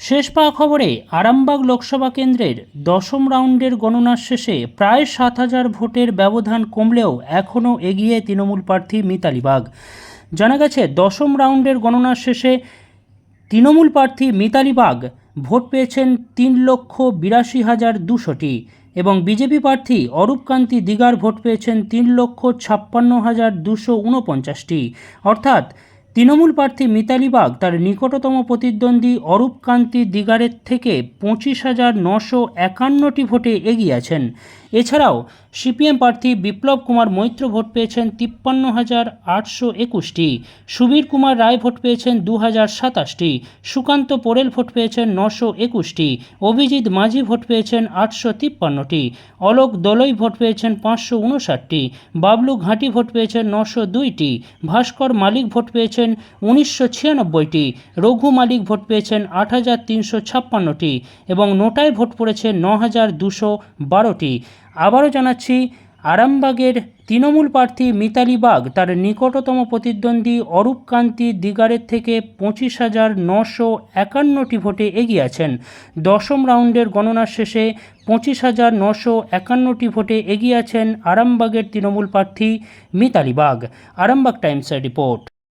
শেষ পাওয়া খবরে আরামবাগ লোকসভা কেন্দ্রের দশম রাউন্ডের গণনার শেষে প্রায় 7,000 ভোটের ব্যবধান কমলেও এখনও এগিয়ে তৃণমূল প্রার্থী মিতালি বাগ। জানা গেছে দশম রাউন্ডের গণনার শেষে তৃণমূল প্রার্থী মিতালি বাগ ভোট পেয়েছেন 3,82,200টি এবং বিজেপি প্রার্থী অরূপকান্তি দিগার ভোট পেয়েছেন 3,56,249টি। অর্থাৎ তৃণমূল প্রার্থী মিতালি বাগ তার নিকটতম প্রতিদ্বন্দ্বী অরূপকান্তি দিগারের থেকে 25,951টি ভোটে এগিয়ে আছেন। এছাড়াও সিপিএম প্রার্থী বিপ্লব কুমার মৈত্র ভোট পেয়েছেন 53,821টি, সুবীর কুমার রায় ভোট পেয়েছেন 2,027টি, সুকান্ত পোরেল ভোট পেয়েছেন 921টি, অভিজিৎ মাঝি ভোট পেয়েছেন 853টি, অলোক দোলই ভোট পেয়েছেন 559টি, বাবলু ঘাঁটি ভোট পেয়েছেন 902টি, ভাস্কর মালিক ভোট পেয়েছেন 1996টি, রঘু মালিক ভোট পেয়েছেন 8,356টি এবং নোটায় ভোট পড়েছে 9,212টি। আবারও জানাচ্ছি, আরামবাগের তৃণমূল প্রার্থী মিতালি বাগ তার নিকটতম প্রতিদ্বন্দ্বী অরূপকান্তি দিগারের থেকে 25,951টি ভোটে এগিয়ে আছেন। দশম রাউন্ডের গণনার শেষে 25,951টি ভোটে এগিয়ে আছেন আরামবাগের তৃণমূল প্রার্থী মিতালি বাগ। আরামবাগ টাইমসের রিপোর্ট।